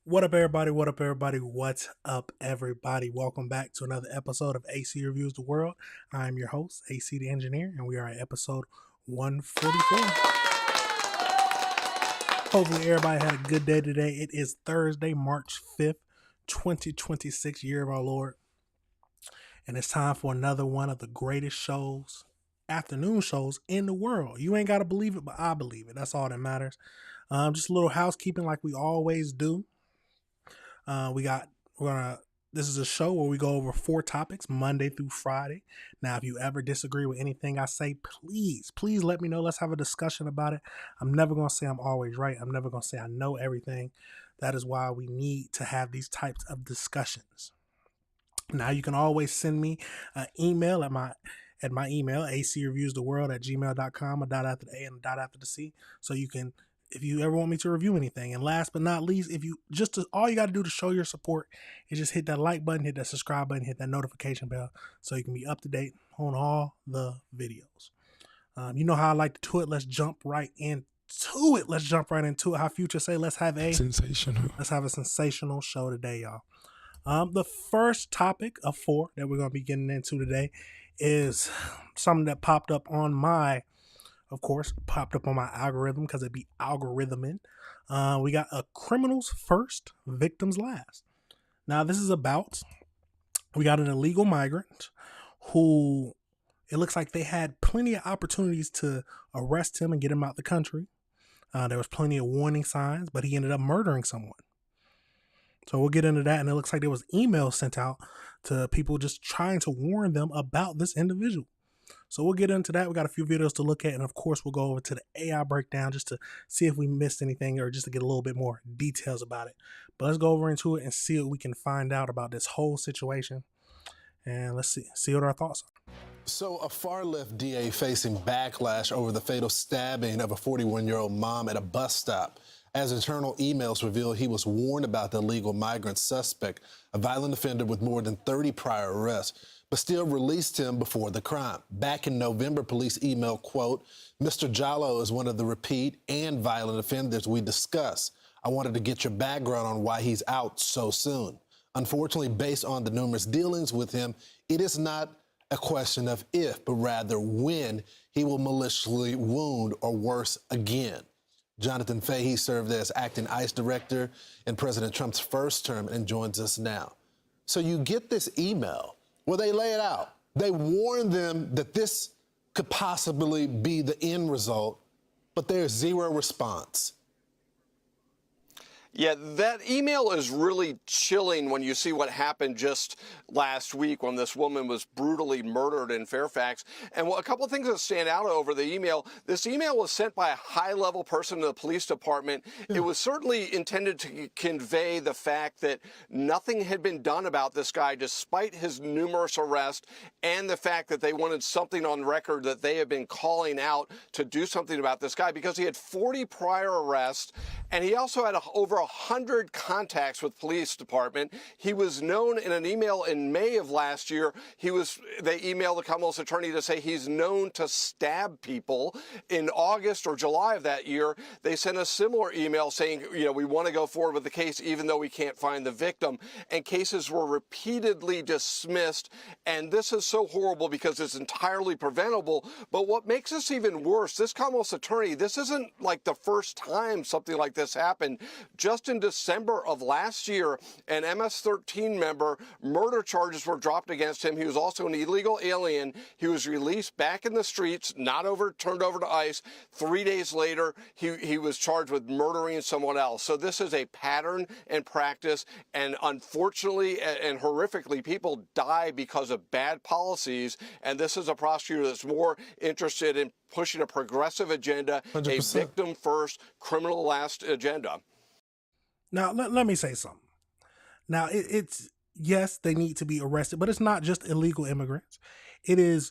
What up, everybody? What up, everybody? What's up, everybody? Welcome back to another episode of AC Reviews the World. I'm your host, AC the Engineer, and we are at episode 144. Hopefully, everybody had a good day today. It is Thursday, March 5th, 2026, year of our Lord. And it's time for another one of the greatest shows, afternoon shows in the world. You ain't got to believe it, but I believe it. That's all that matters. Just a little housekeeping like we always do. This is a show where we go over 4 topics Monday through Friday. Now, if you ever disagree with anything I say, please let me know. Let's have a discussion about it. I'm never going to say I'm always right. I'm never going to say I know everything. That is why we need to have these types of discussions. Now, you can always send me an email at my email, acreviewstheworld@gmail.com, a dot after the A and a dot after the C. So you can, if you ever want me to review anything. And last but not least, all you got to do to show your support is just hit that like button, hit that subscribe button, hit that notification bell so you can be up to date on all the videos. You know how I like to do it. Let's jump right into it. How Future say, let's have a sensational show today, y'all. The first topic of 4 that we're going to be getting into today is something that popped up on my algorithm because it be algorithming. We got a criminals first, victims last. Now, this is we got an illegal migrant who it looks like they had plenty of opportunities to arrest him and get him out the country. There was plenty of warning signs, but he ended up murdering someone. So we'll get into that, and it looks like there was emails sent out to people just trying to warn them about this individual. So we'll get into that. We got a few videos to look at, and of course we'll go over to the AI breakdown just to see if we missed anything or just to get a little bit more details about it. But let's go over into it and see what we can find out about this whole situation. And let's see what our thoughts are. So a far-left DA facing backlash over the fatal stabbing of a 41-year-old mom at a bus stop. As internal emails reveal, he was warned about the illegal migrant suspect, a violent offender with more than 30 prior arrests, but still released him before the crime. Back in November, police emailed, quote, "Mr. Jallo is one of the repeat and violent offenders we discussed. I wanted to get your background on why he's out so soon. Unfortunately, based on the numerous dealings with him, it is not a question of if, but rather when he will maliciously wound or worse again." Jonathan Fahey served as acting ICE director in President Trump's first term and joins us now. So you get this email where they lay it out. They warn them that this could possibly be the end result, but there's zero response. Yeah, that email is really chilling when you see what happened just last week when this woman was brutally murdered in Fairfax. And a couple of things that stand out over the email. This email was sent by a high-level person in the police department. It was certainly intended to convey the fact that nothing had been done about this guy despite his numerous arrests and the fact that they wanted something on record that they had been calling out to do something about this guy because he had 40 prior arrests and he also had over 100 contacts with police department. He was known in an email in May of last year. They emailed the Commonwealth's attorney to say he's known to stab people. In August or July of that year, they sent a similar email saying, we want to go forward with the case even though we can't find the victim. And cases were repeatedly dismissed. And this is so horrible because it's entirely preventable. But what makes this even worse, this Commonwealth's attorney, this isn't like the first time something like this happened. Just in December of last year, an MS-13 member, murder charges were dropped against him. He was also an illegal alien. He was released back in the streets, turned over to ICE. 3 days later, he was charged with murdering someone else. So this is a pattern and practice, and unfortunately and horrifically, people die because of bad policies, and this is a prosecutor that's more interested in pushing a progressive agenda, 100%. A victim-first, criminal-last agenda. Now, let me say something. Now, it's yes, they need to be arrested, but it's not just illegal immigrants. It is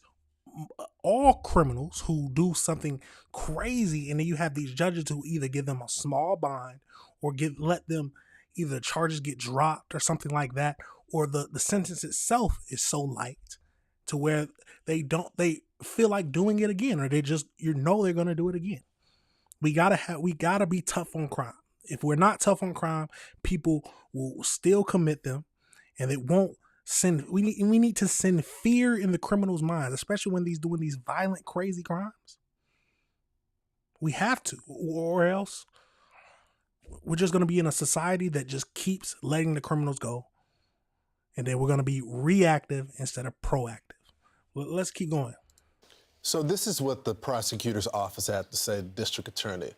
all criminals who do something crazy, and then you have these judges who either give them a small bond or let them either charges get dropped or something like that, or the sentence itself is so light to where they feel like doing it again, or they're going to do it again. We gotta be tough on crime. If we're not tough on crime, people will still commit them, and it won't send. We need to send fear in the criminals' minds, especially when these doing these violent, crazy crimes. We have to, or else we're just going to be in a society that just keeps letting the criminals go, and then we're going to be reactive instead of proactive. Let's keep going. So this is what the prosecutor's office had to say, the district attorney.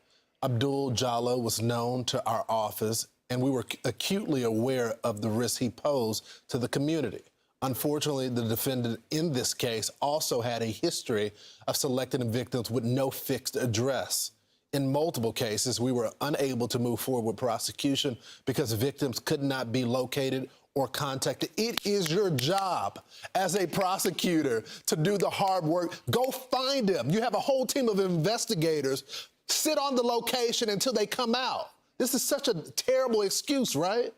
Abdul Jallo was known to our office, and we were acutely aware of the risk he posed to the community. Unfortunately, the defendant in this case also had a history of selecting victims with no fixed address. In multiple cases, we were unable to move forward with prosecution because victims could not be located or contacted. It is your job as a prosecutor to do the hard work. Go find them. You have a whole team of investigators. Sit on the location until they come out. This is such a terrible excuse, right?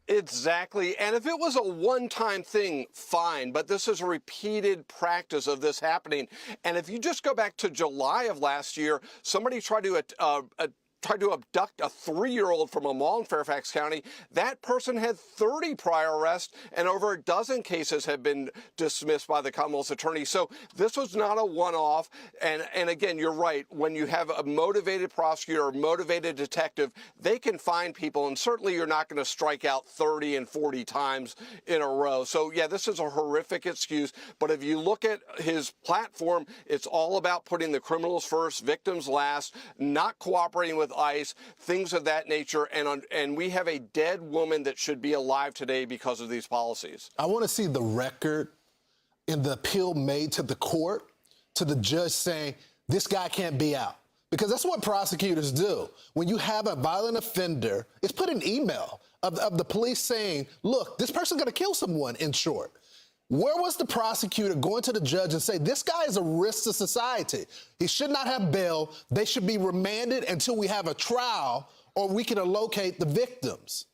Exactly. And if it was a one-time thing, fine. But this is a repeated practice of this happening. And if you just go back to July of last year, somebody tried to abduct a 3-year-old from a mall in Fairfax County. That person had 30 prior arrests, and over a dozen cases have been dismissed by the Commonwealth's attorney. So this was not a one-off. And again, you're right. When you have a motivated prosecutor or motivated detective, they can find people, and certainly you're not going to strike out 30 and 40 times in a row. So yeah, this is a horrific excuse. But if you look at his platform, it's all about putting the criminals first, victims last, not cooperating with ICE, things of that nature, and we have a dead woman that should be alive today because of these policies. I want to see the record in the appeal made to the court, to the judge saying, this guy can't be out. Because that's what prosecutors do. When you have a violent offender, it's put an email of the police saying, look, this person's going to kill someone, in short. Where was the prosecutor going to the judge and say, this guy is a risk to society? He should not have bail. They should be remanded until we have a trial or we can locate the victims.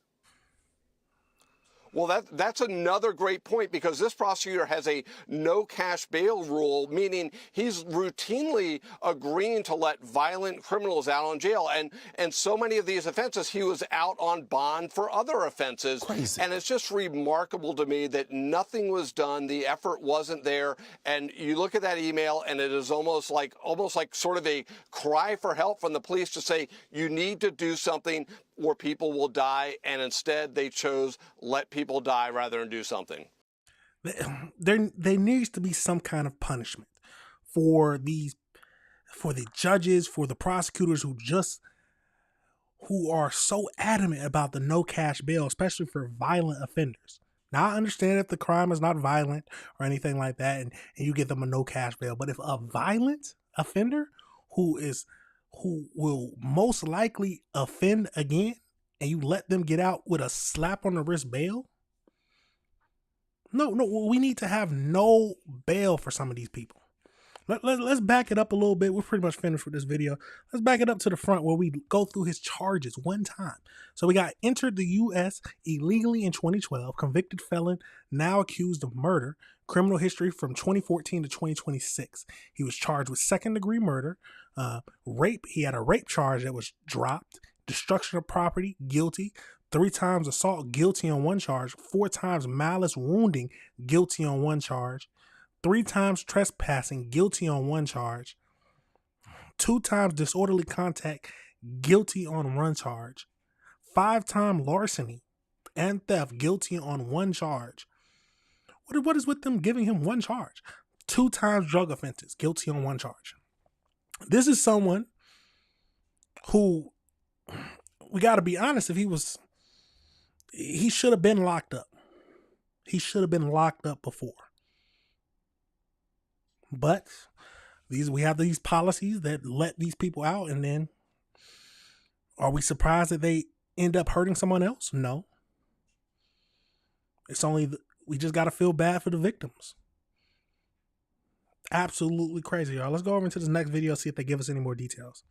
Well, that's another great point, because this prosecutor has a no cash bail rule, meaning he's routinely agreeing to let violent criminals out on jail. And so many of these offenses, he was out on bond for other offenses. Crazy. And it's just remarkable to me that nothing was done. The effort wasn't there. And you look at that email, and it is almost like sort of a cry for help from the police to say, you need to do something or people will die, and instead they chose let people die rather than do something. There needs to be some kind of punishment for the judges, for the prosecutors who are so adamant about the no cash bail, especially for violent offenders. Now, I understand if the crime is not violent or anything like that, and you give them a no cash bail, but if a violent offender who will most likely offend again, and you let them get out with a slap on the wrist bail? No, we need to have no bail for some of these people. Let's back it up a little bit. We're pretty much finished with this video. Let's back it up to the front where we go through his charges one time. So we got entered the U.S. illegally in 2012, convicted felon, now accused of murder, criminal history from 2014 to 2026. He was charged with second-degree murder, rape. He had a rape charge that was dropped, destruction of property, guilty, 3 times assault, guilty on 1 charge, 4 times malice wounding, guilty on 1 charge, 3 times trespassing, guilty on 1 charge, 2 times disorderly contact, guilty on 1 charge, 5 times larceny and theft, guilty on 1 charge. What is with them giving him 1 charge? 2 times drug offenses, guilty on 1 charge. This is someone who, we got to be honest, he should have been locked up. He should have been locked up before. But we have these policies that let these people out, and then are we surprised that they end up hurting someone else? No. It's only we just got to feel bad for the victims. Absolutely crazy, y'all. Let's go over into this next video, see if they give us any more details.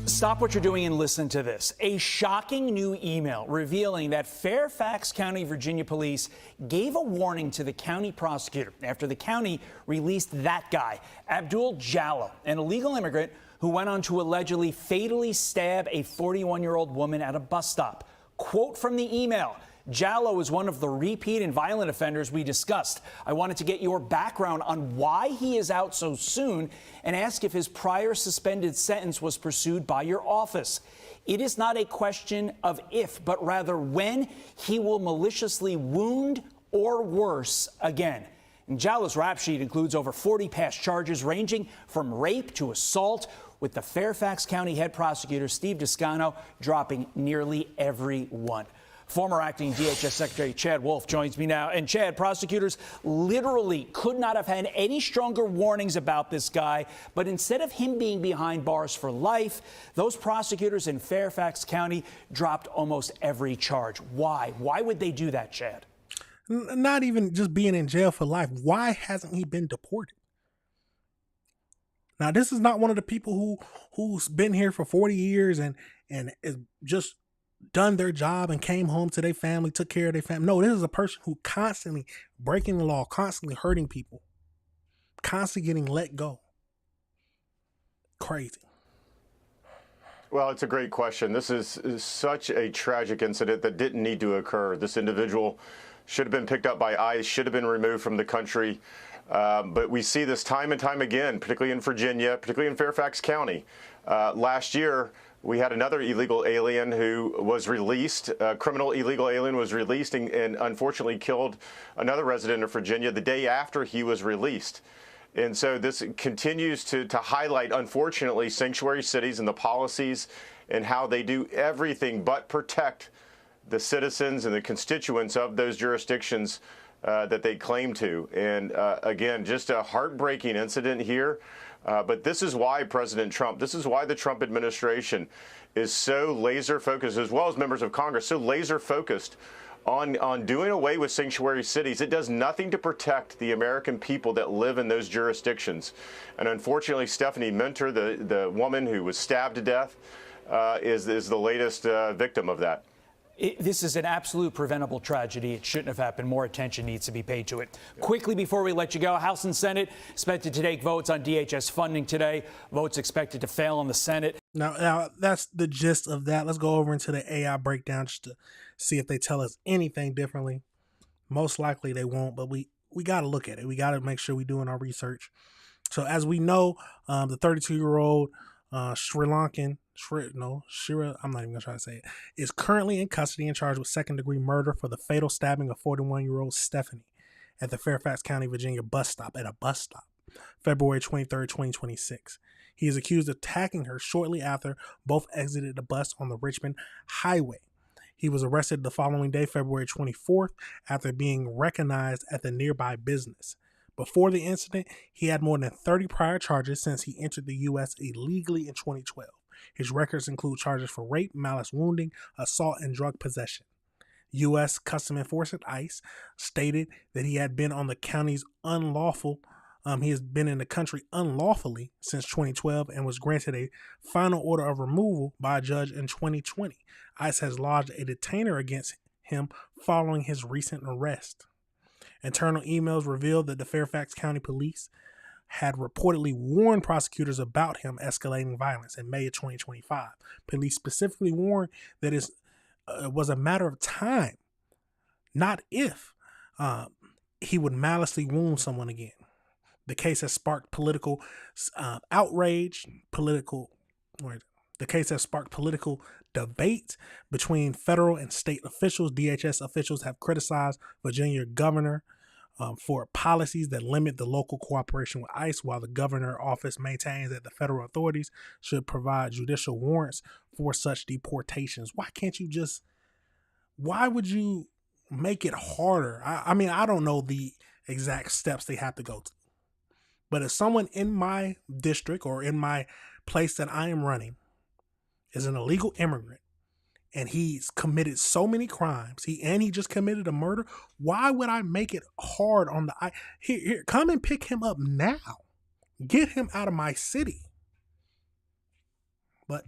Stop what you're doing and listen to this. A shocking new email revealing that Fairfax County, Virginia police gave a warning to the county prosecutor after the county released that guy, Abdul Jallo, an illegal immigrant who went on to allegedly fatally stab a 41-year-old woman at a bus stop. Quote from the email: Jallow is one of the repeat and violent offenders we discussed. I wanted to get your background on why he is out so soon and ask if his prior suspended sentence was pursued by your office. It is not a question of if, but rather when he will maliciously wound or worse again. And Jallow's rap sheet includes over 40 past charges ranging from rape to assault, with the Fairfax County head prosecutor, Steve Descano, dropping nearly every one. Former acting DHS Secretary Chad Wolf joins me now. And Chad, prosecutors literally could not have had any stronger warnings about this guy. But instead of him being behind bars for life, those prosecutors in Fairfax County dropped almost every charge. Why? Why would they do that, Chad? Not even just being in jail for life. Why hasn't he been deported? Now, this is not one of the people who's been here for 40 years and is just done their job and came home to their family, took care of their family. No, this is a person who constantly breaking the law, constantly hurting people, constantly getting let go. Crazy. Well, it's a great question. This is such a tragic incident that didn't need to occur. This individual should have been picked up by ICE, should have been removed from the country. But we see this time and time again, particularly in Virginia, particularly in Fairfax County. Last year, we had another illegal alien who was released. A criminal illegal alien was released and unfortunately killed another resident of Virginia the day after he was released. And so this continues to highlight, unfortunately, sanctuary cities and the policies and how they do everything but protect the citizens and the constituents of those jurisdictions that they claim to. And again, just a heartbreaking incident here. But this is why President Trump, this is why the Trump administration is so laser focused, as well as members of Congress, so laser focused on doing away with sanctuary cities. It does nothing to protect the American people that live in those jurisdictions. And unfortunately, Stephanie Minter, the woman who was stabbed to death, is the latest victim of that. This is an absolute preventable tragedy. It shouldn't have happened. More attention needs to be paid to it. Quickly, before we let you go, House and Senate expected to take votes on DHS funding today. Votes expected to fail in the Senate. Now that's the gist of that. Let's go over into the AI breakdown just to see if they tell us anything differently. Most likely they won't, but we got to look at it. We got to make sure we're doing our research. So as we know, the 32-year-old Sri Lankan, I'm not even gonna try to say it, is currently in custody and charged with second-degree murder for the fatal stabbing of 41-year-old Stephanie at the Fairfax County, Virginia bus stop, February 23rd, 2026. He is accused of attacking her shortly after both exited the bus on the Richmond Highway. He was arrested the following day, February 24th, after being recognized at the nearby business. Before the incident, he had more than 30 prior charges since he entered the U.S. illegally in 2012. His records include charges for rape, malice wounding, assault, and drug possession. U.S. Customs Enforcement, ICE, stated that he had been on the county's he has been in the country unlawfully since 2012 and was granted a final order of removal by a judge in 2020. ICE has lodged a detainer against him following his recent arrest. Internal emails revealed that the Fairfax County Police had reportedly warned prosecutors about him escalating violence in May of 2025. Police specifically warned that it was a matter of time, not if, he would maliciously wound someone again. The case has sparked political outrage, the case has sparked political debate between federal and state officials. DHS officials have criticized Virginia governor for policies that limit the local cooperation with ICE, while the governor's office maintains that the federal authorities should provide judicial warrants for such deportations. Why would you make it harder? I mean, I don't know the exact steps they have to go through, but if someone in my district or in my place that I am running is an illegal immigrant and he's committed so many crimes, he just committed a murder, why would I make it hard on the here come and pick him up now, get him out of my city? But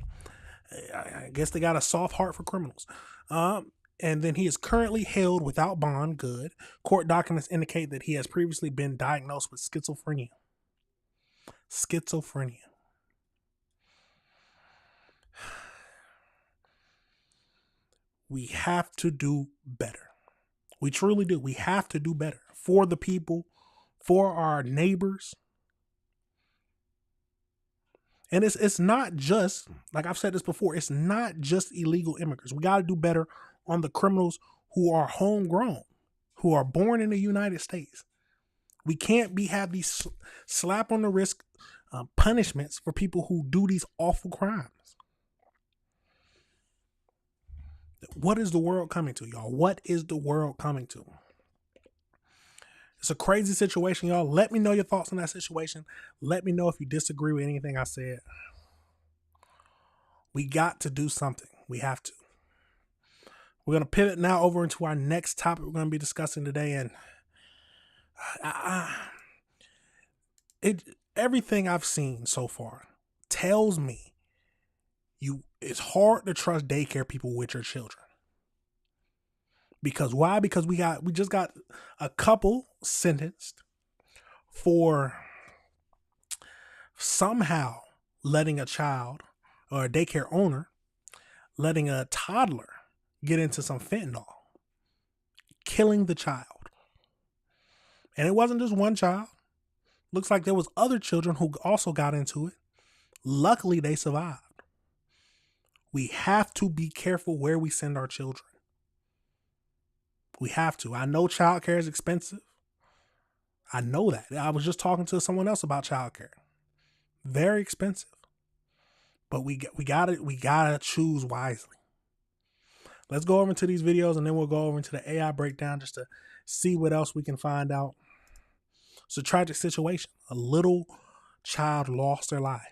I guess they got a soft heart for criminals. And then he is currently held without bond. Good. Court documents indicate that he has previously been diagnosed with schizophrenia. We have to do better. We truly do. We have to do better for the people, for our neighbors. And it's not just, like I've said this before, it's not just illegal immigrants. We got to do better on the criminals who are homegrown, who are born in the United States. We can't have these slap on the wrist punishments for people who do these awful crimes. What is the world coming to, y'all? What is the world coming to? It's a crazy situation, y'all. Let me know your thoughts on that situation. Let me know if you disagree with anything I said. We got to do something. We have to. We're going to pivot now over into our next topic we're going to be discussing today. And everything I've seen so far tells me it's hard to trust daycare people with your children. Because why? Because we just got a couple sentenced for somehow letting a child or a daycare owner letting a toddler get into some fentanyl, killing the child. And it wasn't just one child. Looks like there was other children who also got into it. Luckily, they survived. We have to be careful where we send our children. We have to. I know childcare is expensive. I know that. I was just talking to someone else about childcare. Very expensive. But we gotta choose wisely. Let's go over into these videos and then we'll go over into the AI breakdown just to see what else we can find out. It's a tragic situation. A little child lost their life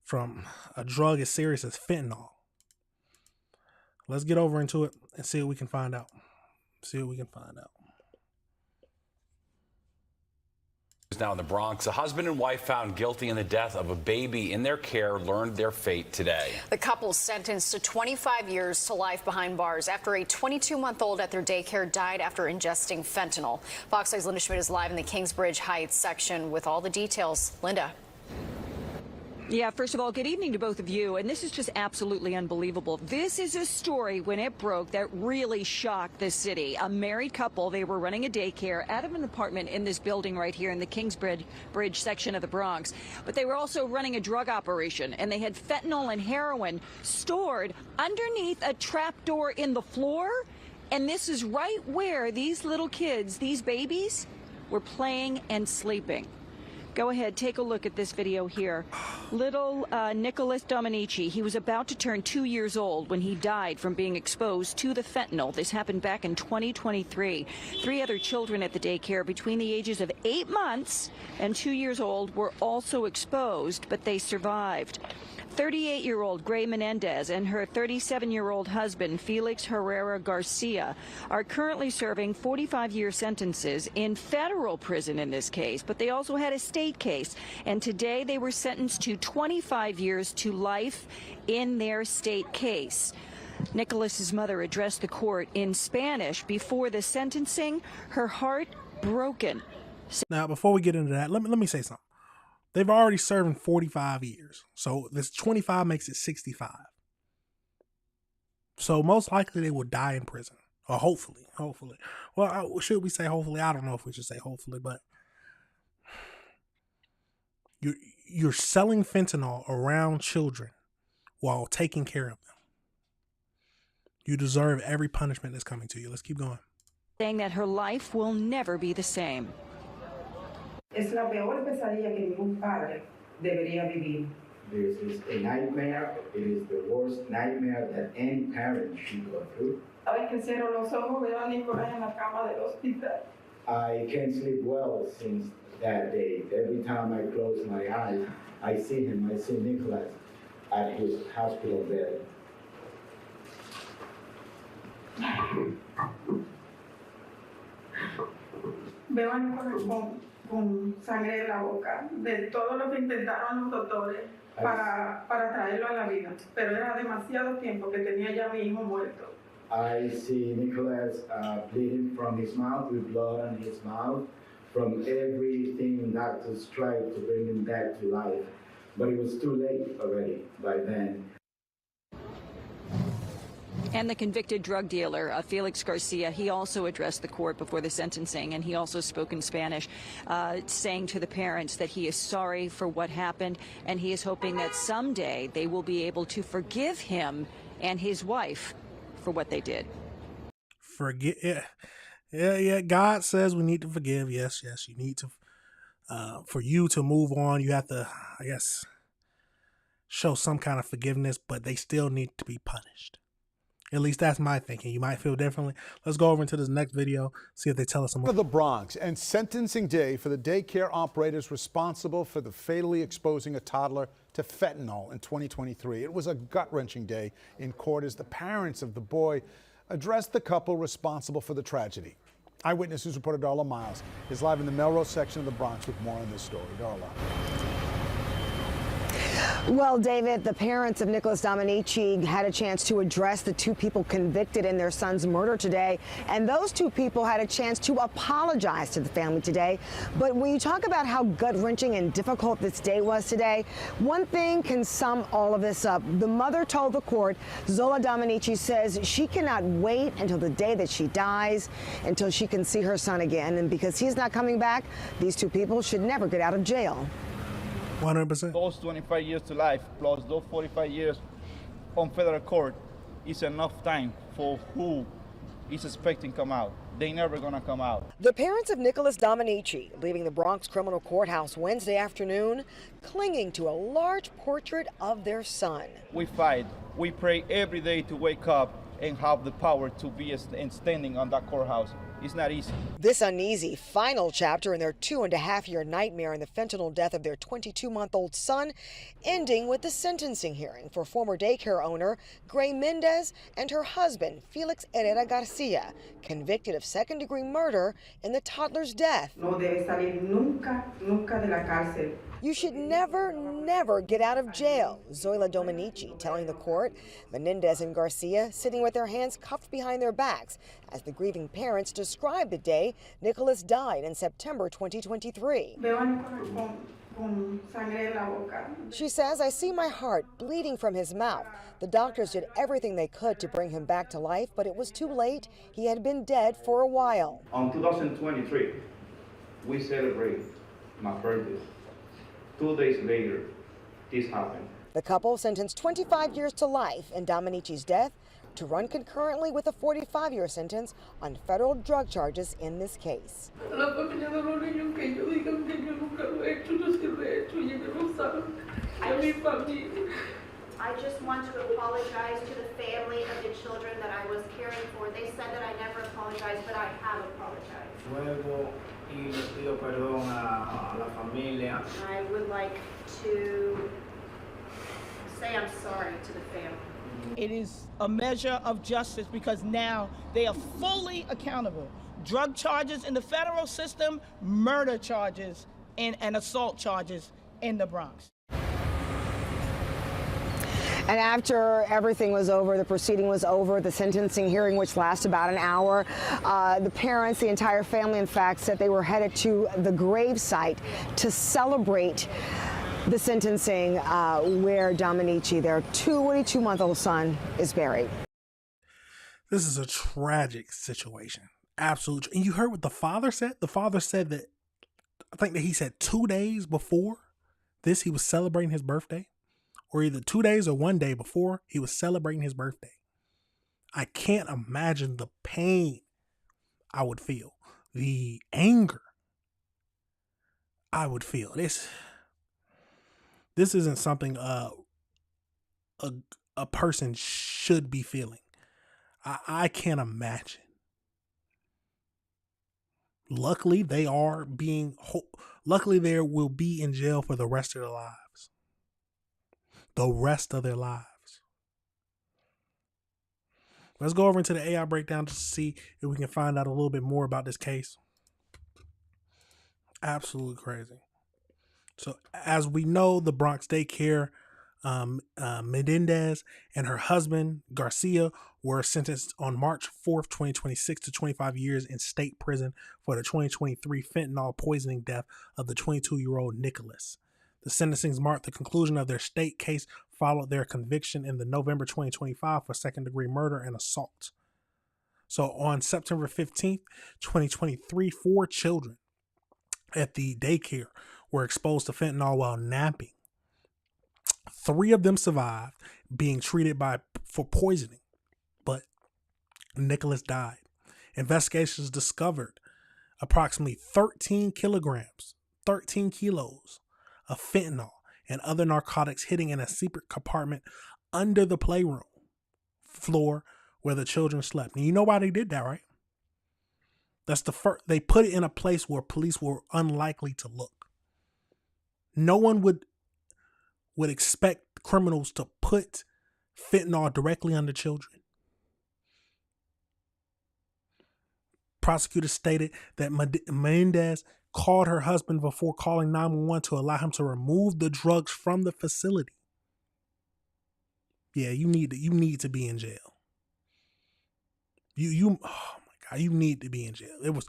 from a drug as serious as fentanyl. Let's get over into it and see what we can find out. Now in the Bronx, a husband and wife found guilty in the death of a baby in their care learned their fate today. The couple sentenced to 25 years to life behind bars after a 22-month-old at their daycare died after ingesting fentanyl. Fox 5's Linda Schmidt is live in the Kingsbridge Heights section with all the details. Linda. Yeah, first of all, good evening to both of you. And this is just absolutely unbelievable. This is a story when it broke that really shocked the city. A married couple, they were running a daycare out of an apartment in this building right here in the Kingsbridge section of the Bronx. But they were also running a drug operation, and they had fentanyl and heroin stored underneath a trapdoor in the floor. And this is right where these little kids, these babies, were playing and sleeping. Go ahead, take a look at this video here. Little Nicholas Dominici, he was about to turn 2 years old when he died from being exposed to the fentanyl. This happened back in 2023. 3 other children at the daycare between the ages of 8 months and 2 years old were also exposed, but they survived. 38-year-old Gray Menendez and her 37-year-old husband, Felix Herrera Garcia, are currently serving 45-year sentences in federal prison in this case, but they also had a state case, and today they were sentenced to 25 years to life in their state case. Nicholas's mother addressed the court in Spanish before the sentencing, her heart broken. Now, before we get into that, let me say something. They've already served 45 years. So this 25 makes it 65. So most likely they will die in prison. Or hopefully. Well, should we say hopefully? I don't know if we should say hopefully, but you're selling fentanyl around children while taking care of them. You deserve every punishment that's coming to you. Let's keep going. Saying that her life will never be the same. Es la peor pesadilla que ningún padre debería vivir. This is a nightmare. It is the worst nightmare that any parent should go through. Ay, que cierro los ojos, veo a Nicolás en la cama del hospital. I can't sleep well since that day. Every time I close my eyes, I see him. I see Nicholas at his hospital bed. Veo a Nicolás con sangre en la boca, de todo lo que intentaron los doctores para traerlo a la vida. Pero era demasiado tiempo que tenía ya mi hijo muerto. I see Nicholas bleeding from his mouth, with blood on his mouth, from everything doctors tried to bring him back to life. But it was too late already by then. And the convicted drug dealer, Felix Garcia, he also addressed the court before the sentencing, and he also spoke in Spanish, saying to the parents that he is sorry for what happened, and he is hoping that someday they will be able to forgive him and his wife for what they did. Yeah. God says we need to forgive. Yes, you need to. For you to move on, you have to, I guess, show some kind of forgiveness, but they still need to be punished. At least that's my thinking. You might feel differently. Let's go over into this next video, see if they tell us some more. The Bronx and sentencing day for the daycare operators responsible for the fatally exposing a toddler to fentanyl in 2023. It was a gut-wrenching day in court as the parents of the boy addressed the couple responsible for the tragedy. Eyewitness News reporter Darla Miles is live in the Melrose section of the Bronx with more on this story. Darla. Well, David, the parents of Nicholas Dominici had a chance to address the two people convicted in their son's murder today, and those two people had a chance to apologize to the family today. But when you talk about how gut-wrenching and difficult this day was today, one thing can sum all of this up. The mother told the court, Zola Dominici says she cannot wait until the day that she dies, until she can see her son again. And because he's not coming back, these two people should never get out of jail. 100%. Those 25 years to life plus those 45 years on federal court is enough time for who is expecting to come out. They never gonna come out. The parents of Nicholas Dominici leaving the Bronx criminal courthouse Wednesday afternoon, clinging to a large portrait of their son. We fight. We pray every day to wake up and have the power to be standing on that courthouse. It's not easy. This uneasy final chapter in their 2.5-year nightmare in the fentanyl death of their 22-month-old son, ending with the sentencing hearing for former daycare owner Gray Mendez and her husband Felix Herrera Garcia, convicted of second-degree murder in the toddler's death. No debe salir nunca de la cárcel. You should never get out of jail, Zoila Dominici telling the court. Menendez and Garcia sitting with their hands cuffed behind their backs as the grieving parents describe the day Nicholas died in September 2023. She says, I see my heart bleeding from his mouth. The doctors did everything they could to bring him back to life, but it was too late. He had been dead for a while. On 2023, we celebrate my birthday. 2 days later, this happened. The couple sentenced 25 years to life in Dominici's death to run concurrently with a 45-year sentence on federal drug charges in this case. I just want to apologize to the family of the children that I was caring for. They said that I never apologized, but I have apologized. I would like to say I'm sorry to the family. It is a measure of justice because now they are fully accountable. Drug charges in the federal system, murder charges, and assault charges in the Bronx. And after everything was over, the proceeding was over, the sentencing hearing, which lasted about an hour, the parents, the entire family, in fact, said they were headed to the gravesite to celebrate the sentencing where Dominici, their 22-month-old son, is buried. This is a tragic situation. Absolutely. And you heard what the father said? The father said that, I think that he said 2 days before this, he was celebrating his birthday. Or either 2 days or 1 day before he was celebrating his birthday. I can't imagine the pain I would feel, the anger I would feel. This isn't something a person should be feeling. I can't imagine. Luckily, they will be in jail for the rest of their lives. The rest of their lives. Let's go over into the AI breakdown just to see if we can find out a little bit more about this case. Absolutely crazy. So as we know, the Bronx daycare, Menendez and her husband, Garcia, were sentenced on March 4th, 2026 to 25 years in state prison for the 2023 fentanyl poisoning death of the 22-year-old Nicholas. The sentencings marked the conclusion of their state case, followed their conviction in the November 2025 for second-degree murder and assault. So on September 15th, 2023, 4 children at the daycare were exposed to fentanyl while napping. 3 of them survived, being treated for poisoning, but Nicholas died. Investigations discovered approximately 13 kilos of fentanyl and other narcotics hidden in a secret compartment under the playroom floor where the children slept. And you know why they did that, right? That's the first. They put it in a place where police were unlikely to look. No one would expect criminals to put fentanyl directly under children. Prosecutors stated that Mendez called her husband before calling 911 to allow him to remove the drugs from the facility. Yeah, you need to be in jail. Oh my God, you need to be in jail. It was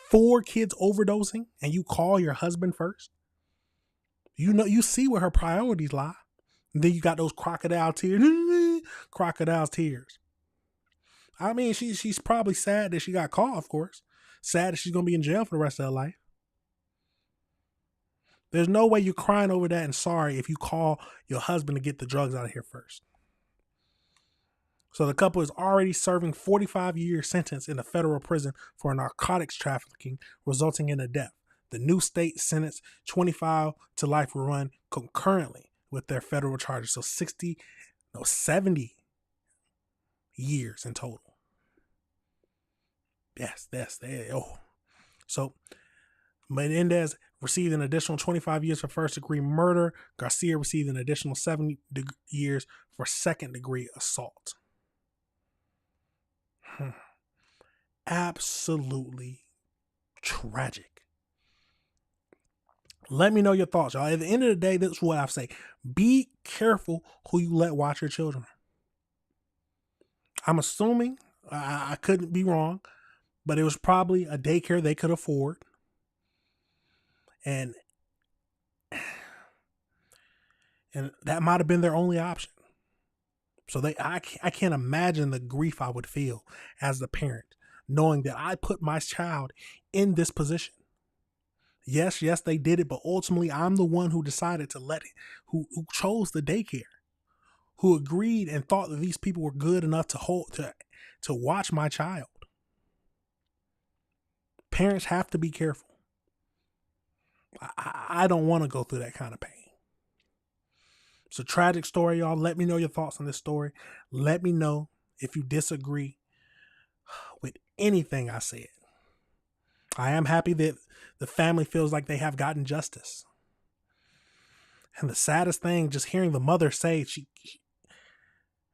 4 kids overdosing and you call your husband first. You see where her priorities lie. And then you got those crocodile tears. Crocodile tears. I mean, she's probably sad that she got caught, of course. Sad that she's going to be in jail for the rest of her life. There's no way you're crying over that and sorry if you call your husband to get the drugs out of here first. So the couple is already serving 45-year sentence in a federal prison for narcotics trafficking, resulting in a death. The new state sentence 25 to life will run concurrently with their federal charges. So 70 years in total. Yes, that's there. Oh, so Menendez received an additional 25 years for first-degree murder. Garcia received an additional 7 years for second-degree assault. Absolutely tragic. Let me know your thoughts, y'all. At the end of the day, this is what I say. Be careful who you let watch your children. I'm assuming, I couldn't be wrong, but it was probably a daycare they could afford. And that might have been their only option. So I can't imagine the grief I would feel as the parent, knowing that I put my child in this position. Yes, they did it, but ultimately I'm the one who decided to let it, who chose the daycare, who agreed and thought that these people were good enough to watch my child. Parents have to be careful. I don't want to go through that kind of pain. It's a tragic story, y'all. Let me know your thoughts on this story. Let me know if you disagree with anything I said. I am happy that the family feels like they have gotten justice. And the saddest thing, just hearing the mother say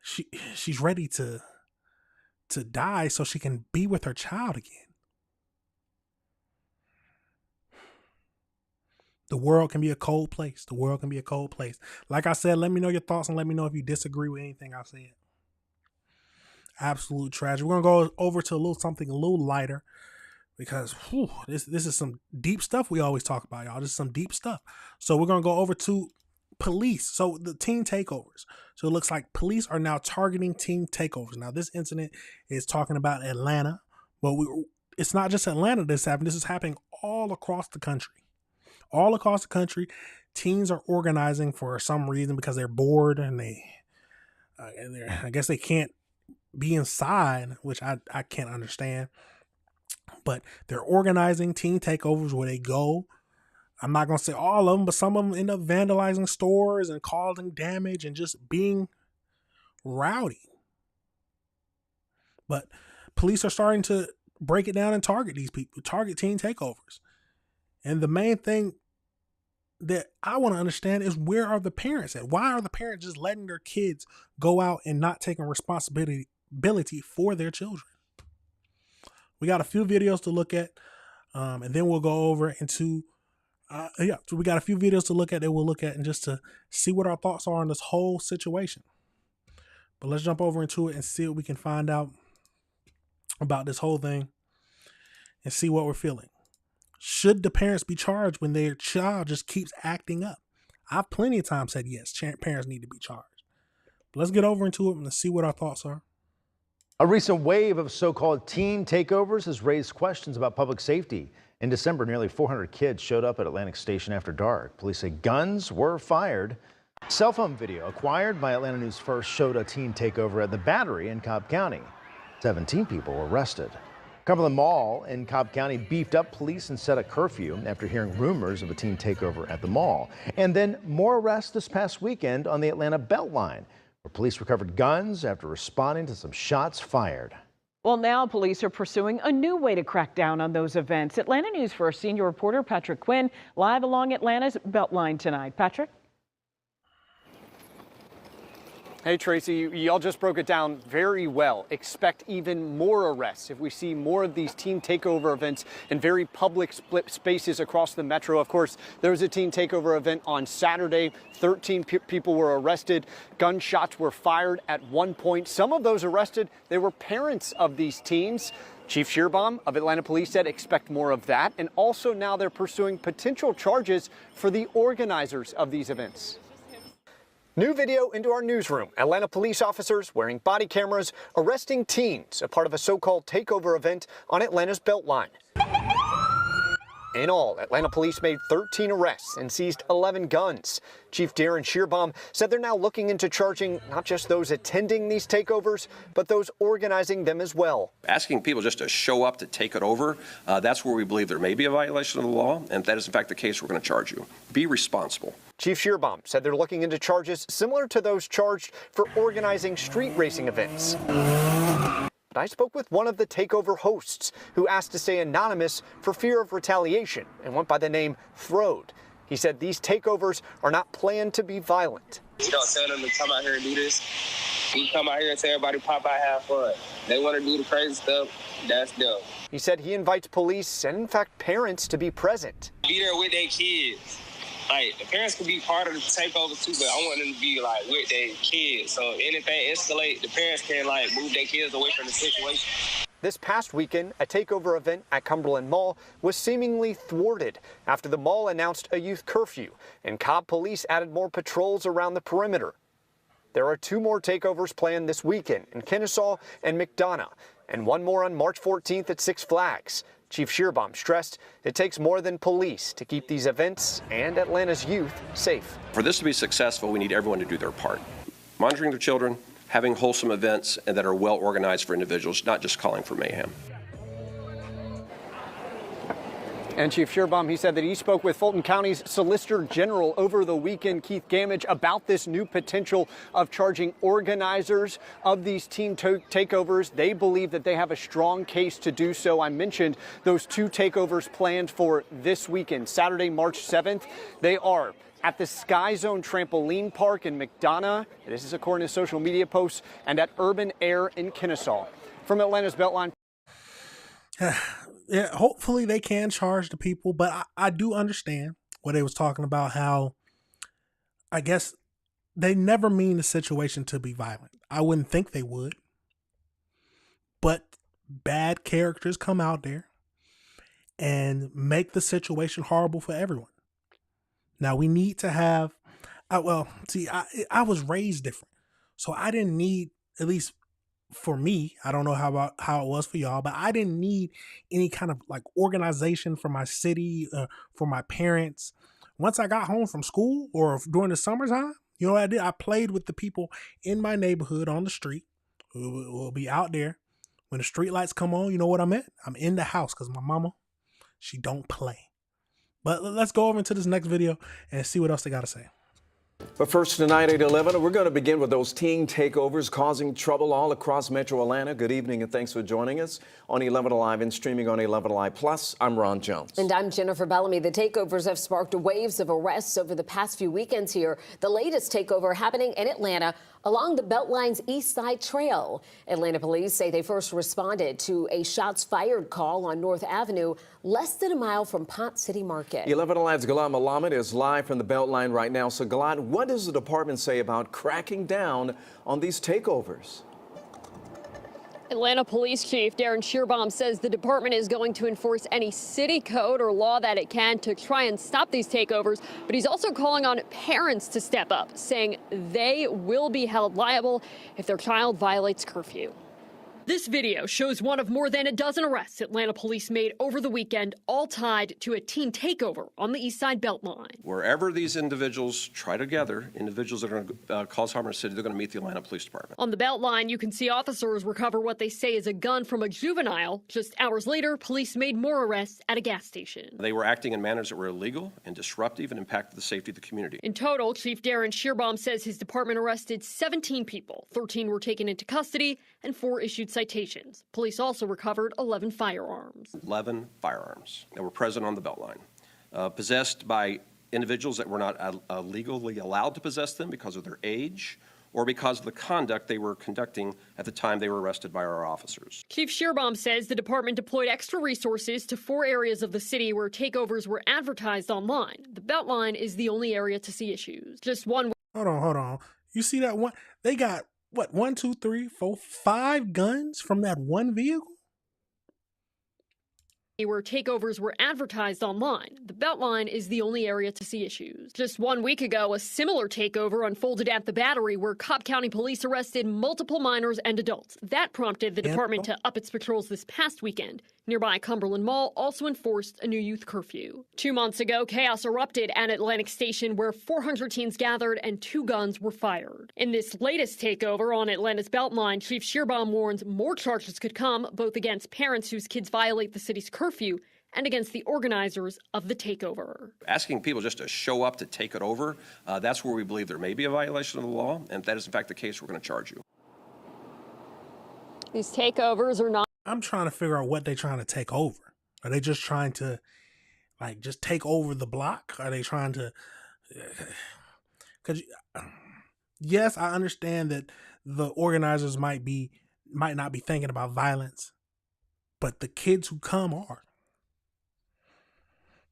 she's ready to die so she can be with her child again. The world can be a cold place. The world can be a cold place. Like I said, let me know your thoughts and let me know if you disagree with anything I said. Absolute tragedy. We're going to go over to something a little lighter because this is some deep stuff we always talk about, y'all. This is some deep stuff. So we're going to go over to police. So the teen takeovers. So it looks like police are now targeting teen takeovers. Now this incident is talking about Atlanta, but it's not just Atlanta that's happening. This is happening all across the country. All across the country, teens are organizing for some reason because they're bored and I guess they can't be inside, which I can't understand. But they're organizing teen takeovers where they go. I'm not going to say all of them, but some of them end up vandalizing stores and causing damage and just being rowdy. But police are starting to break it down and target these people, target teen takeovers. And the main thing that I want to understand is, where are the parents at? Why are the parents just letting their kids go out and not taking responsibility for their children? We got a few videos to look at, and then we'll go over into, so we got a few videos to look at that we'll look at and just to see what our thoughts are on this whole situation. But let's jump over into it and see what we can find out about this whole thing and see what we're feeling. Should the parents be charged when their child just keeps acting up? I've plenty of times said yes, parents need to be charged. But let's get over into it and see what our thoughts are. A recent wave of so-called teen takeovers has raised questions about public safety. In December, nearly 400 kids showed up at Atlantic Station after dark. Police say guns were fired. Cell phone video acquired by Atlanta News First showed a teen takeover at the Battery in Cobb County. 17 people were arrested. Cumberland Mall in Cobb County beefed up police and set a curfew after hearing rumors of a teen takeover at the mall. And then more arrests this past weekend on the Atlanta Beltline, where police recovered guns after responding to some shots fired. Well, now police are pursuing a new way to crack down on those events. Atlanta News First senior reporter Patrick Quinn live along Atlanta's Beltline tonight. Patrick? Hey, Tracy, y'all just broke it down very well. Expect even more arrests if we see more of these teen takeover events in very public split spaces across the metro. Of course, there was a teen takeover event on Saturday. 13 people were arrested. Gunshots were fired at one point. Some of those arrested, they were parents of these teens. Chief Shearbaum of Atlanta Police said expect more of that. And also now they're pursuing potential charges for the organizers of these events. New video into our newsroom. Atlanta police officers wearing body cameras arresting teens, a part of a so-called takeover event on Atlanta's Beltline. In all, Atlanta police made 13 arrests and seized 11 guns. Chief Darren Shearbaum said they're now looking into charging not just those attending these takeovers, but those organizing them as well. Asking people just to show up to take it over, that's where we believe there may be a violation of the law. And if that is in fact the case, we're going to charge you. Be responsible. Chief Shearbaum said they're looking into charges similar to those charged for organizing street racing events. But I spoke with one of the takeover hosts who asked to stay anonymous for fear of retaliation and went by the name Throde. He said these takeovers are not planned to be violent. We don't tell them to come out here and do this. We come out here and tell everybody pop out, have fun. They want to do the crazy stuff, that's them. He said he invites police and in fact parents to be present. Be there with their kids. Like, the parents could be part of the takeover too, but I want them to be like with their kids. So if anything escalate, the parents can like move their kids away from the situation. This past weekend, a takeover event at Cumberland Mall was seemingly thwarted after the mall announced a youth curfew, and Cobb police added more patrols around the perimeter. There are 2 more takeovers planned this weekend in Kennesaw and McDonough, and one more on March 14th at Six Flags. Chief Shearbaum stressed it takes more than police to keep these events and Atlanta's youth safe. For this to be successful, we need everyone to do their part. Monitoring their children, having wholesome events and that are well organized for individuals, not just calling for mayhem. And Chief Shearbaum, he said that he spoke with Fulton County's Solicitor General over the weekend, Keith Gamage, about this new potential of charging organizers of these teen takeovers. They believe that they have a strong case to do so. I mentioned those 2 takeovers planned for this weekend, Saturday, March 7th. They are at the Sky Zone Trampoline Park in McDonough. This is according to social media posts, and at Urban Air in Kennesaw. From Atlanta's Beltline. Yeah, hopefully they can charge the people, but I do understand what they was talking about, how I guess they never mean the situation to be violent. I wouldn't think they would, but bad characters come out there and make the situation horrible for everyone. Now we need to have, I was raised different, so I didn't need, at least for me, I don't know how it was for y'all, but I didn't need any kind of like organization for my city, for my parents. Once I got home from school or during the summertime, you know what I did? I played with the people in my neighborhood on the street who will be out there. When the street lights come on, you know what I'm at? I'm in the house because my mama, she don't play. But let's go over into this next video and see what else they got to say. But first tonight at 11, we're going to begin with those teen takeovers causing trouble all across Metro Atlanta. Good evening and thanks for joining us on 11 Alive and streaming on 11 Alive Plus. I'm Ron Jones. And I'm Jennifer Bellamy. The takeovers have sparked waves of arrests over the past few weekends here. The latest takeover happening in Atlanta along the Beltline's East Side Trail. Atlanta police say they first responded to a shots fired call on North Avenue, less than a mile from Pont City Market. 11 Alive's Galad Malamed is live from the Beltline right now. So Galad, what does the department say about cracking down on these takeovers? Atlanta Police Chief Darren Shearbaum says the department is going to enforce any city code or law that it can to try and stop these takeovers. But he's also calling on parents to step up, saying they will be held liable if their child violates curfew. This video shows one of more than a dozen arrests Atlanta police made over the weekend, all tied to a teen takeover on the East Side Beltline. Wherever these individuals try to gather, individuals that are going to cause harm in the city, they're going to meet the Atlanta Police Department. On the Beltline, you can see officers recover what they say is a gun from a juvenile. Just hours later, police made more arrests at a gas station. They were acting in manners that were illegal and disruptive and impacted the safety of the community. In total, Chief Darren Shearbaum says his department arrested 17 people. 13 were taken into custody and 4 issued citations. Police also recovered 11 firearms. 11 firearms that were present on the Beltline, possessed by individuals that were not legally allowed to possess them because of their age or because of the conduct they were conducting at the time they were arrested by our officers. Chief Shearbaum says the department deployed extra resources to 4 areas of the city where takeovers were advertised online. The Beltline is the only area to see issues. Just one. Hold on. You see that one? They got, what, 1, 2, 3, 4, 5 guns from that one vehicle? Where takeovers were advertised online. The Beltline is the only area to see issues. Just 1 week ago, a similar takeover unfolded at the Battery where Cobb County Police arrested multiple minors and adults. That prompted the department to up its patrols this past weekend. Nearby Cumberland Mall also enforced a new youth curfew. 2 months ago, chaos erupted at Atlantic Station where 400 teens gathered and 2 guns were fired. In this latest takeover on Atlanta's Beltline, Chief Shearbaum warns more charges could come, both against parents whose kids violate the city's curfew and against the organizers of the takeover. Asking people just to show up to take it over, that's where we believe there may be a violation of the law, and if that is in fact the case, we're going to charge you. These takeovers are not. I'm trying to figure out what they're trying to take over. Are they just trying to, like, just take over the block? Are they trying to? Because yes, I understand that the organizers might not be thinking about violence, but the kids who come are,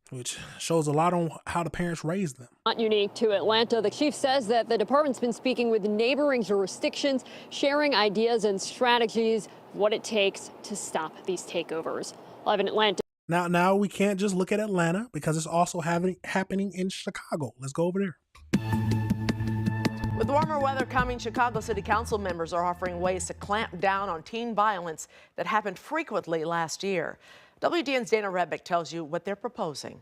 which shows a lot on how the parents raised them. Not unique to Atlanta. The chief says that the department's been speaking with neighboring jurisdictions, sharing ideas and strategies, what it takes to stop these takeovers. Live in Atlanta. Now we can't just look at Atlanta because it's also happening in Chicago. Let's go over there. With warmer weather coming, Chicago City Council members are offering ways to clamp down on teen violence that happened frequently last year. WDN's Dana Redbeck tells you what they're proposing.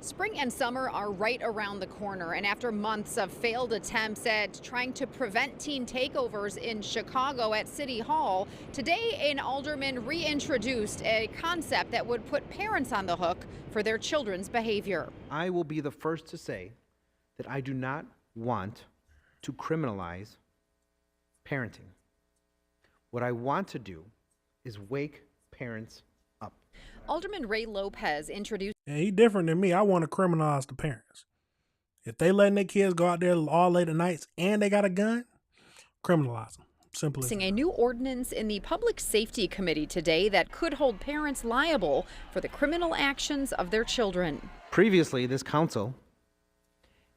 Spring and summer are right around the corner, and after months of failed attempts at trying to prevent teen takeovers in Chicago at City Hall, today an alderman reintroduced a concept that would put parents on the hook for their children's behavior. I will be the first to say that I do not want to criminalize parenting. What I want to do is wake parents up. Alderman Ray Lopez introduced. Yeah, he different than me. I want to criminalize the parents. If they letting their kids go out there all late at nights and they got a gun, criminalize them. Simple as that. A new ordinance in the Public Safety Committee today that could hold parents liable for the criminal actions of their children. Previously, this council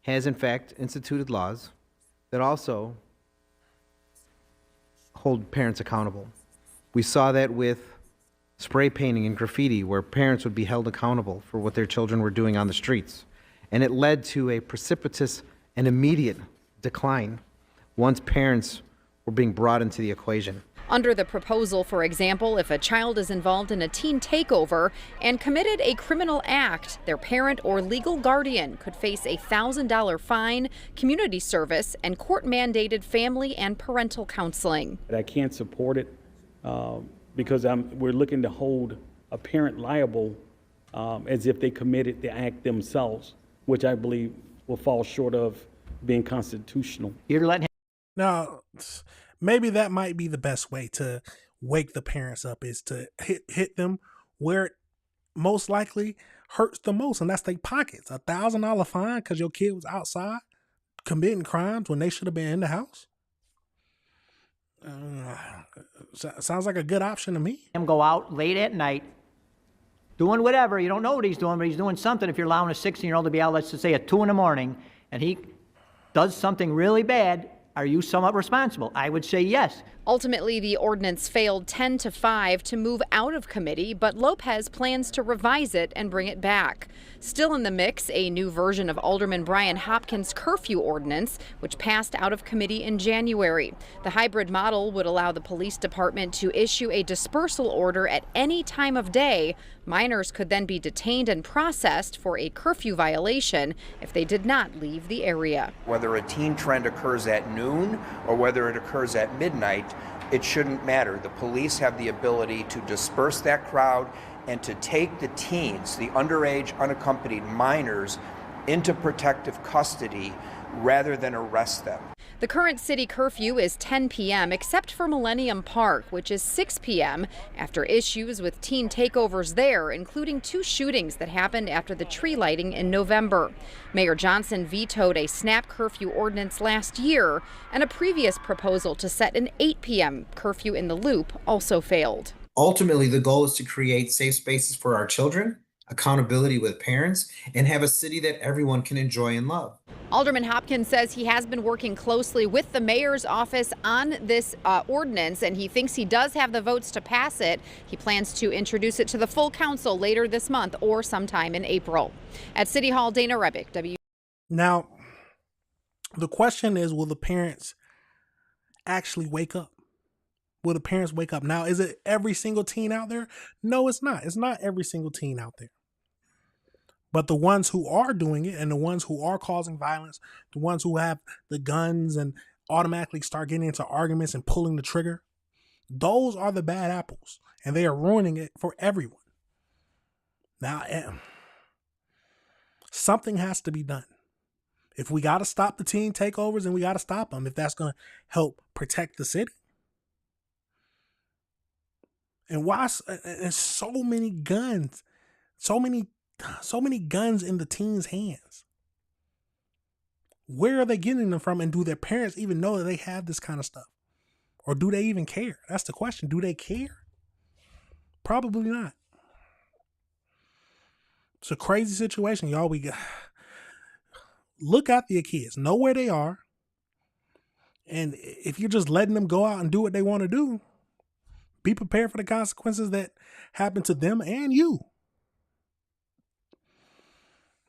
has in fact instituted laws that also hold parents accountable. We saw that with spray painting and graffiti, where parents would be held accountable for what their children were doing on the streets. And it led to a precipitous and immediate decline once parents were being brought into the equation. Under the proposal, for example, if a child is involved in a teen takeover and committed a criminal act, their parent or legal guardian could face a $1,000 fine, community service, and court-mandated family and parental counseling. I can't support it because we're looking to hold a parent liable as if they committed the act themselves, which I believe will fall short of being constitutional. You're letting him. Now, maybe that might be the best way to wake the parents up, is to hit them where it most likely hurts the most, and that's their pockets. $1,000 fine because your kid was outside committing crimes when they should have been in the house. Sounds like a good option to me. Him go out late at night doing whatever. You don't know what he's doing, but he's doing something. If you're allowing a 16-year-old to be out, let's just say at 2 in the morning, and he does something really bad, are you somewhat responsible? I would say yes. Ultimately, the ordinance failed 10-5 to move out of committee, but Lopez plans to revise it and bring it back. Still in the mix, a new version of Alderman Brian Hopkins' curfew ordinance, which passed out of committee in January. The hybrid model would allow the police department to issue a dispersal order at any time of day. Minors could then be detained and processed for a curfew violation if they did not leave the area. Whether a teen trend occurs at noon or whether it occurs at midnight, it shouldn't matter. The police have the ability to disperse that crowd and to take the teens, the underage unaccompanied minors, into protective custody rather than arrest them. The current city curfew is 10 p.m. except for Millennium Park, which is 6 p.m. after issues with teen takeovers there, including 2 shootings that happened after the tree lighting in November. Mayor Johnson vetoed a snap curfew ordinance last year, and a previous proposal to set an 8 p.m. curfew in the Loop also failed. Ultimately, the goal is to create safe spaces for our children, accountability with parents, and have a city that everyone can enjoy and love. Alderman Hopkins says he has been working closely with the mayor's office on this ordinance, and he thinks he does have the votes to pass it. He plans to introduce it to the full council later this month or sometime in April. At City Hall, Dana Rebick, Now, the question is, will the parents actually wake up? Will the parents wake up? Now, is it every single teen out there? No, it's not. It's not every single teen out there. But the ones who are doing it and the ones who are causing violence, the ones who have the guns and automatically start getting into arguments and pulling the trigger, those are the bad apples. And they are ruining it for everyone. Now, something has to be done. If we got to stop the teen takeovers, then we got to stop them if that's going to help protect the city. And why and so many guns, so many guns in the teens' hands? Where are they getting them from? And do their parents even know that they have this kind of stuff? Or do they even care? That's the question. Do they care? Probably not. It's a crazy situation, y'all. Look after your kids. Know where they are. And if you're just letting them go out and do what they want to do, be prepared for the consequences that happen to them and you.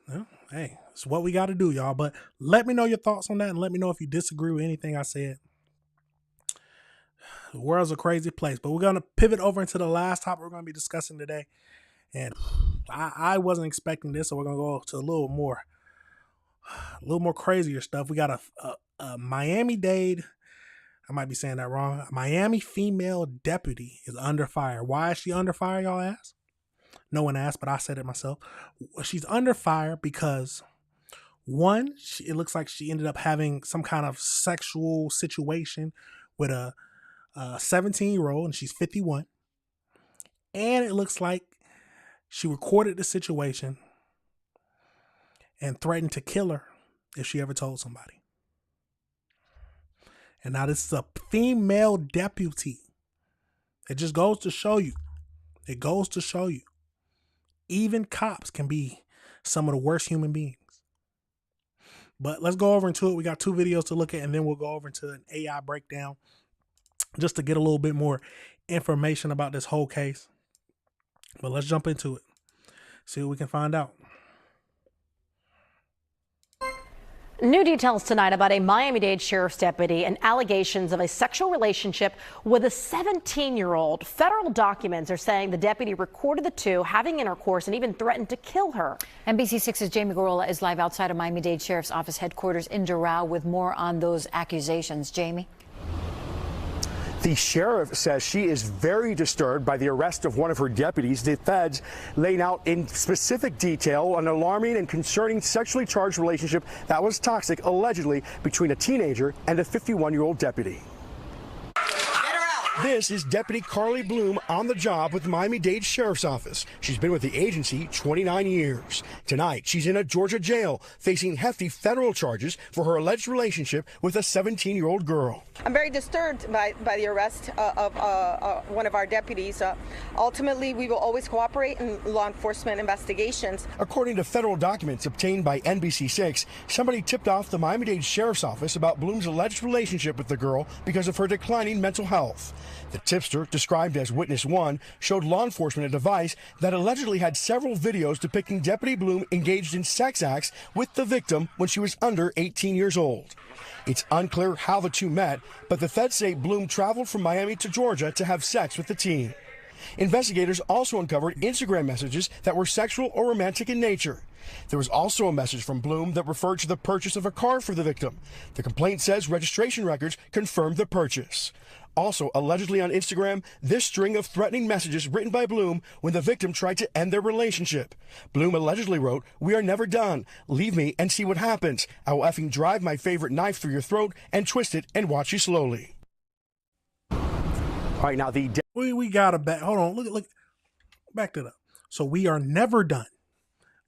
Well, hey, it's what we got to do, y'all. But let me know your thoughts on that, and let me know if you disagree with anything I said. The world's a crazy place, but we're going to pivot over into the last topic we're going to be discussing today. And I wasn't expecting this, so we're going to go to a little more crazier stuff. We got a Miami-Dade, I might be saying that wrong. A Miami female deputy is under fire. Why is she under fire, y'all ask? No one asked, but I said it myself. She's under fire because, one, it looks like she ended up having some kind of sexual situation with a 17-year-old, and she's 51. And it looks like she recorded the situation and threatened to kill her if she ever told somebody. And now this is a female deputy. It just goes to show you. It goes to show you. Even cops can be some of the worst human beings. But let's go over into it. We got 2 videos to look at, and then we'll go over into an AI breakdown just to get a little bit more information about this whole case. But let's jump into it. See what we can find out. New details tonight about a Miami-Dade sheriff's deputy and allegations of a sexual relationship with a 17-year-old. Federal documents are saying the deputy recorded the two having intercourse and even threatened to kill her. NBC6's Jamie Gorola is live outside of Miami-Dade Sheriff's Office headquarters in Doral with more on those accusations. Jamie? The sheriff says she is very disturbed by the arrest of one of her deputies. The feds laying out in specific detail an alarming and concerning sexually charged relationship that was toxic, allegedly, between a teenager and a 51-year-old deputy. Get her out! This is Deputy Carly Bloom on the job with the Miami-Dade Sheriff's Office. She's been with the agency 29 years. Tonight, she's in a Georgia jail facing hefty federal charges for her alleged relationship with a 17-year-old girl. I'm very disturbed by the arrest of one of our deputies. Ultimately, we will always cooperate in law enforcement investigations. According to federal documents obtained by NBC6, somebody tipped off the Miami-Dade Sheriff's Office about Bloom's alleged relationship with the girl because of her declining mental health. The tipster, described as Witness 1, showed law enforcement a device that allegedly had several videos depicting Deputy Bloom engaged in sex acts with the victim when she was under 18 years old. It's unclear how the two met, but the feds say Bloom traveled from Miami to Georgia to have sex with the teen. Investigators also uncovered Instagram messages that were sexual or romantic in nature. There was also a message from Bloom that referred to the purchase of a car for the victim. The complaint says registration records confirmed the purchase. Also, allegedly on Instagram, this string of threatening messages written by Bloom when the victim tried to end their relationship. Bloom allegedly wrote, "We are never done. Leave me and see what happens. I will effing drive my favorite knife through your throat and twist it and watch you slowly." All right, now we got to back. Hold on, look, back that up. So we are never done.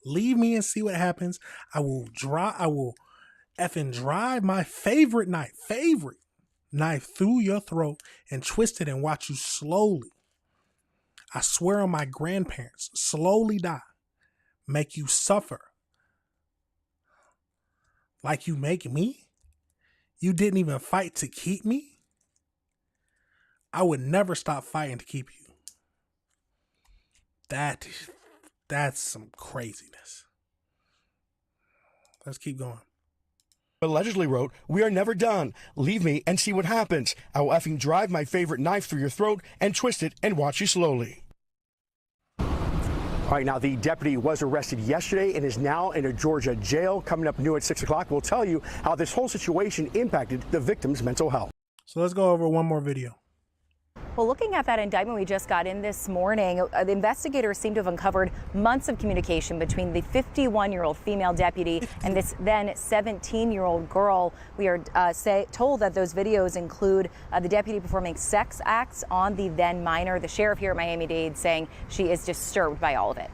Leave me and see what happens. I will effing drive my favorite knife through your throat and twist it and watch you slowly. I swear on my grandparents, slowly die, make you suffer like you make me. You didn't even fight to keep me. I would never stop fighting to keep you. That's some craziness. Let's keep going. Allegedly wrote, "We are never done. Leave me and see what happens. I will effing drive my favorite knife through your throat and twist it and watch you slowly." All right, now the deputy was arrested yesterday and is now in a Georgia jail. Coming up new at 6 o'clock, we'll tell you how this whole situation impacted the victim's mental health. So let's go over one more video. Well, looking at that indictment we just got in this morning, the investigators seem to have uncovered months of communication between the 51-year-old female deputy and this then 17-year-old girl. We are told that those videos include the deputy performing sex acts on the then minor. The sheriff here at Miami-Dade saying she is disturbed by all of it.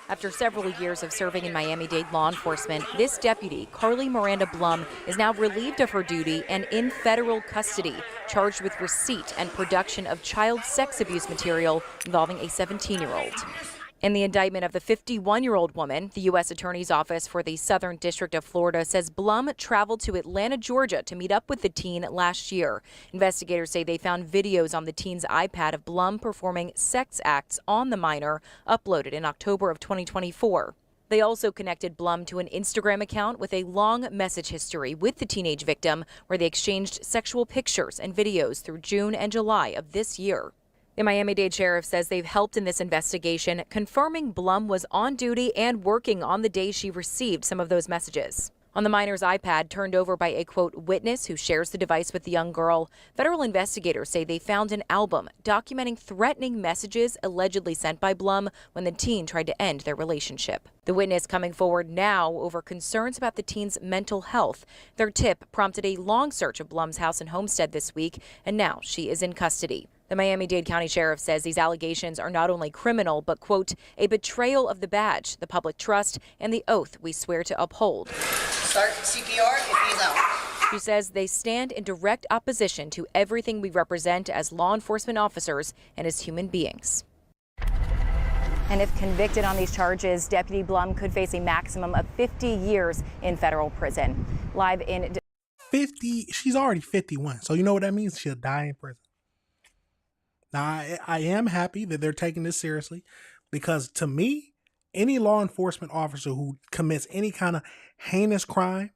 After several years of serving in Miami-Dade law enforcement, this deputy, Carly Miranda Blum, is now relieved of her duty and in federal custody, charged with receipt and production of child sex abuse material involving a 17-year-old. In the indictment of the 51-year-old woman, the U.S. Attorney's Office for the Southern District of Florida says Blum traveled to Atlanta, Georgia to meet up with the teen last year. Investigators say they found videos on the teen's iPad of Blum performing sex acts on the minor, uploaded in October of 2024. They also connected Blum to an Instagram account with a long message history with the teenage victim, where they exchanged sexual pictures and videos through June and July of this year. The Miami-Dade Sheriff says they've helped in this investigation, confirming Blum was on duty and working on the day she received some of those messages. On the minor's iPad, turned over by a, quote, witness who shares the device with the young girl, federal investigators say they found an album documenting threatening messages allegedly sent by Blum when the teen tried to end their relationship. The witness coming forward now over concerns about the teen's mental health. Their tip prompted a long search of Blum's house and homestead this week, and now she is in custody. The Miami-Dade County Sheriff says these allegations are not only criminal, but, quote, a betrayal of the badge, the public trust, and the oath we swear to uphold. Start CPR if he's out. She says they stand in direct opposition to everything we represent as law enforcement officers and as human beings. And if convicted on these charges, Deputy Blum could face a maximum of 50 years in federal prison. Live in 50, she's already 51, so you know what that means? She'll die in prison. Now, I am happy that they're taking this seriously, because to me, any law enforcement officer who commits any kind of heinous crime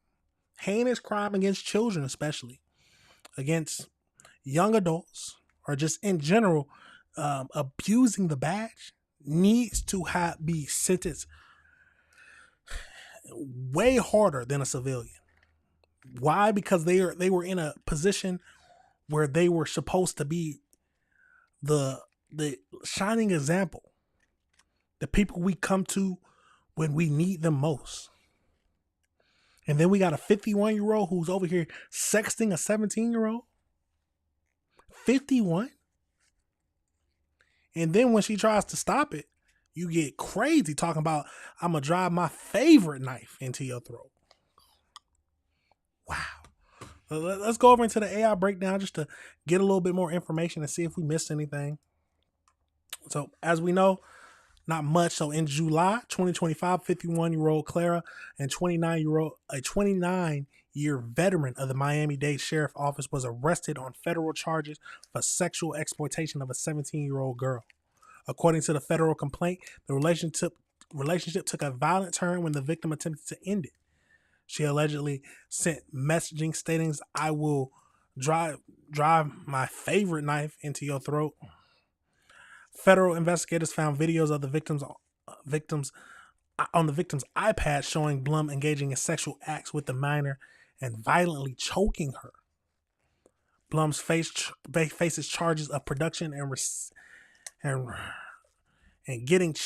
against children, especially against young adults, or just in general, abusing the badge, needs to be sentenced way harder than a civilian. Why? Because they were in a position where they were supposed to be the shining example, the people we come to when we need them most. And then we got a 51-year-old who's over here sexting a 17-year-old. 51? And then when she tries to stop it, you get crazy talking about, I'm going to drive my favorite knife into your throat. Wow. Let's go over into the AI breakdown just to get a little bit more information and see if we missed anything. So as we know, not much. So in July 2025, 51-year-old Clara and 29-year veteran of the Miami-Dade Sheriff Office was arrested on federal charges for sexual exploitation of a 17-year-old girl. According to the federal complaint, the relationship took a violent turn when the victim attempted to end it. She allegedly sent messaging stating, "I will drive my favorite knife into your throat." Federal investigators found videos of the victims on the victim's iPad showing Blum engaging in sexual acts with the minor and violently choking her. Blum's faces charges of production and getting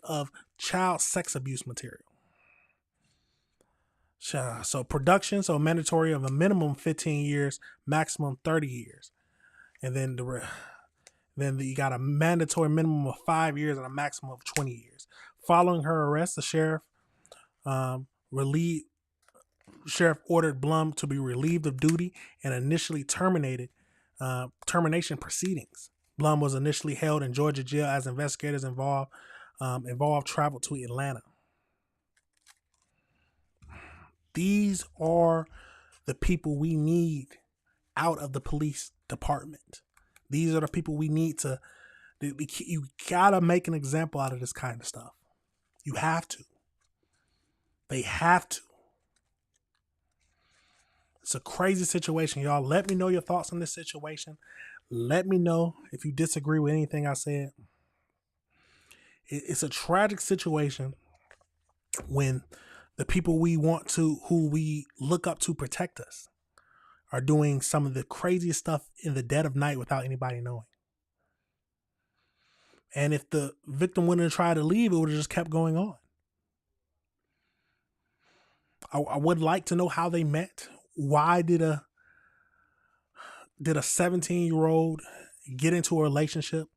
of child sex abuse material. So production, so mandatory of a minimum 15 years, maximum 30 years, and then you got a mandatory minimum of 5 years and a maximum of 20 years. Following her arrest, the sheriff ordered Blum to be relieved of duty and initially termination proceedings. Blum was initially held in Georgia jail as investigators involved traveled to Atlanta. These are the people we need out of the police department. These are the people we need you gotta make an example out of this kind of stuff. You have to. They have to. It's a crazy situation, y'all. Let me know your thoughts on this situation. Let me know if you disagree with anything I said. It's a tragic situation when the people who we look up to protect us are doing some of the craziest stuff in the dead of night without anybody knowing. And if the victim wouldn't have tried to leave, it would have just kept going on. I would like to know how they met. Why did a 17-year-old get into a relationship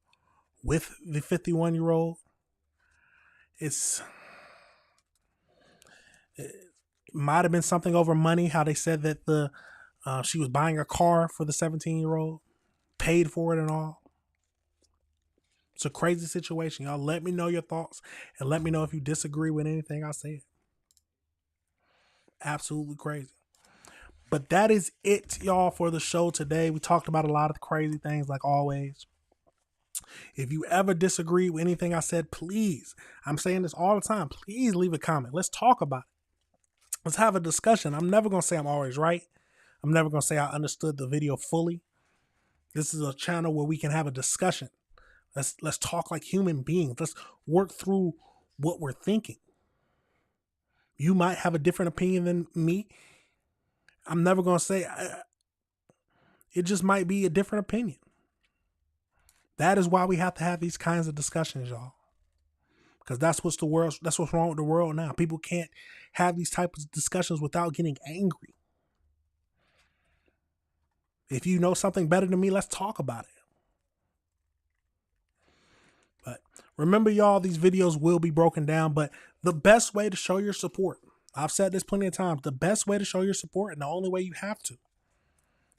with the 51-year-old? It might have been something over money. How they said that she was buying a car for the 17-year-old, paid for it and all. It's a crazy situation, y'all. Let me know your thoughts and let me know if you disagree with anything I said. Absolutely crazy. But that is it, y'all, for the show today. We talked about a lot of crazy things like always. If you ever disagree with anything I said, please, I'm saying this all the time, please leave a comment. Let's talk about it. Let's have a discussion. I'm never going to say I'm always right. I'm never going to say I understood the video fully. This is a channel where we can have a discussion. Let's talk like human beings. Let's work through what we're thinking. You might have a different opinion than me. I'm never going to say it just might be a different opinion. That is why we have to have these kinds of discussions, y'all. Because that's what's wrong with the world now. People can't have these types of discussions without getting angry. If you know something better than me, let's talk about it. But remember, y'all, these videos will be broken down, but the best way to show your support, I've said this plenty of times, the best way to show your support, and the only way you have to,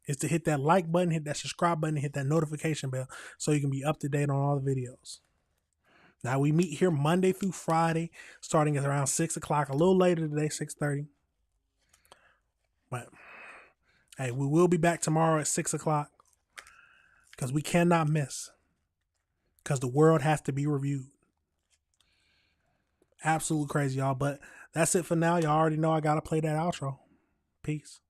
is to hit that like button, hit that subscribe button, hit that notification bell so you can be up to date on all the videos. Now, we meet here Monday through Friday, starting at around 6 o'clock, a little later today, 6:30. But, hey, we will be back tomorrow at 6 o'clock because we cannot miss, because the world has to be reviewed. Absolutely crazy, y'all. But that's it for now. Y'all already know I got to play that outro. Peace.